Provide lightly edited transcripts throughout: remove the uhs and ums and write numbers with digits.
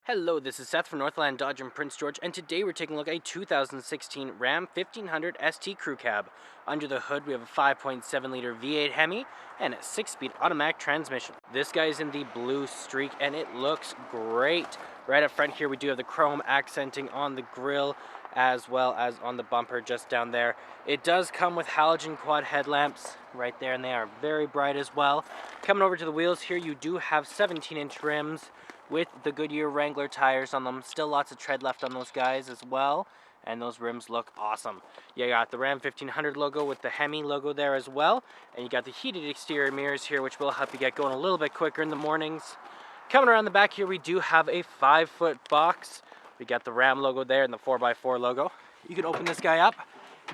Hello, this is Seth from Northland Dodge in Prince George, and today we're taking a look at a 2016 Ram 1500 ST Crew Cab. Under the hood, we have a 5.7 liter V8 Hemi and a 6-speed automatic transmission. This guy is in the blue streak, and it looks great. Right up front here, we do have the chrome accenting on the grille as well as on the bumper just down there. It does come with halogen quad headlamps right there, and they are very bright as well. Coming over to the wheels here, you do have 17-inch rims with the Goodyear Wrangler tires on them. Still lots of tread left on those guys as well, and those rims look awesome. You got the Ram 1500 logo with the Hemi logo there as well, and you got the heated exterior mirrors here, which will help you get going a little bit quicker in the mornings. Coming around the back here, we do have a 5-foot box. We got the Ram logo there and the 4x4 logo. You can open this guy up.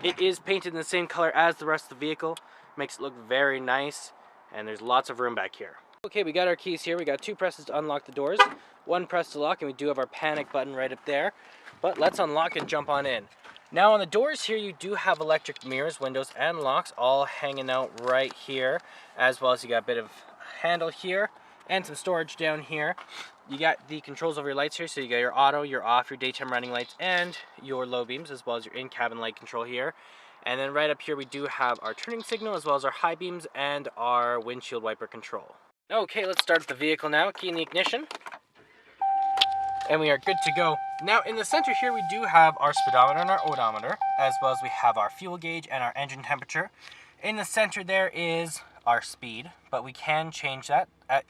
It is painted in the same color as the rest of the vehicle. Makes it look very nice, and there's lots of room back here. Okay, we got our keys here. We got 2 presses to unlock the doors, 1 press to lock, and we do have our panic button right up there. But let's unlock and jump on in. Now on the doors here, you do have electric mirrors, windows, and locks all hanging out right here, as well as you got a bit of handle here and some storage down here. You got the controls over your lights here, so you got your auto, your off, your daytime running lights, and your low beams, as well as your in-cabin light control here. And then right up here, we do have our turning signal, as well as our high beams and our windshield wiper control. Okay, let's start the vehicle now. Key in the ignition. And we are good to go. Now in the center here, we do have our speedometer and our odometer, as well as we have our fuel gauge and our engine temperature. In the center there is our speed, but we can change that.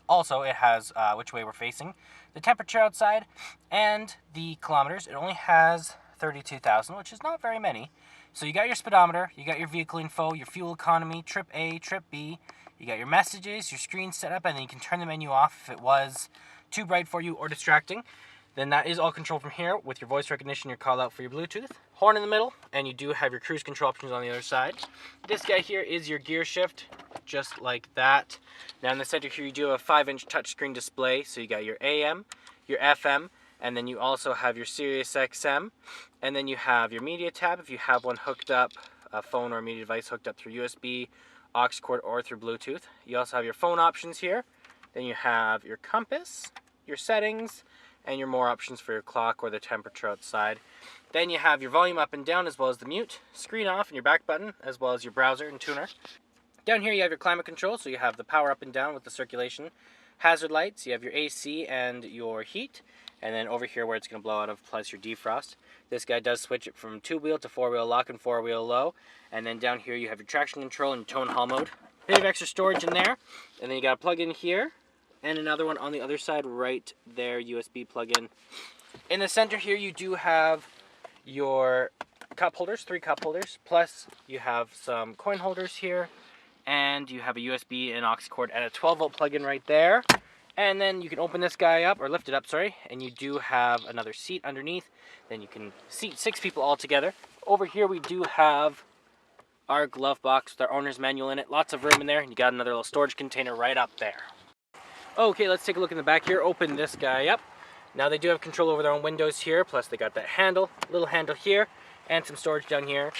Also, it has which way we're facing, the temperature outside, and the kilometers. It only has 32,000, which is not very many. So you got your speedometer, you got your vehicle info, your fuel economy, trip A, trip B. You got your messages, your screen set up, and then you can turn the menu off if it was too bright for you or distracting. Then that is all controlled from here with your voice recognition, your call out for your Bluetooth, horn in the middle, and you do have your cruise control options on the other side. This guy here is your gear shift, just like that. Now in the center here, you do have a 5-inch touchscreen display, so you got your AM, your FM, and then you also have your Sirius XM, and then you have your media tab if you have one hooked up, a phone or a media device hooked up through USB, aux cord, or through Bluetooth. You also have your phone options here. Then you have your compass, your settings, and your more options for your clock or the temperature outside. Then you have your volume up and down, as well as the mute, screen off, and your back button, as well as your browser and tuner. Down here you have your climate control, so you have the power up and down with the circulation. Hazard lights, you have your AC and your heat. And then over here where it's going to blow out of, plus your defrost. This guy does switch it from 2-wheel to 4-wheel lock and 4-wheel low. And then down here you have your traction control and tone haul mode. Bit of extra storage in there. And then you got a plug in here. And another one on the other side right there, USB plug-in. In the center here you do have your cup holders, 3 cup holders. Plus you have some coin holders here. And you have a USB and aux cord and a 12-volt plug-in right there. And then you can open this guy up, or lift it up, sorry, and you do have another seat underneath. Then you can seat 6 people all together. Over here we do have our glove box with our owner's manual in it. Lots of room in there, and you got another little storage container right up there. Okay, let's take a look in the back here. Open this guy up. Now they do have control over their own windows here, plus they got that handle, little handle here, and some storage down here.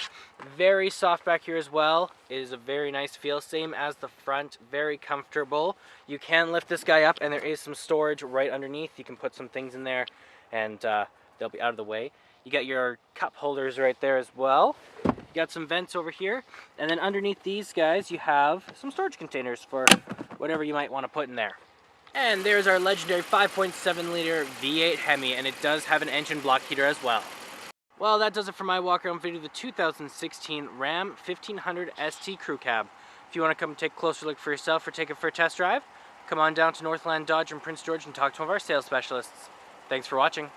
Very soft back here as well. It is a very nice feel, same as the front, very comfortable. You can lift this guy up and there is some storage right underneath. You can put some things in there and they'll be out of the way. You got your cup holders right there as well. You got some vents over here, and then underneath these guys you have some storage containers for whatever you might want to put in there. And there's our legendary 5.7 liter V8 Hemi, and it does have an engine block heater as well. Well, that does it for my walk-around video of the 2016 Ram 1500 ST Crew Cab. If you want to come and take a closer look for yourself or take it for a test drive, come on down to Northland Dodge in Prince George and talk to one of our sales specialists. Thanks for watching.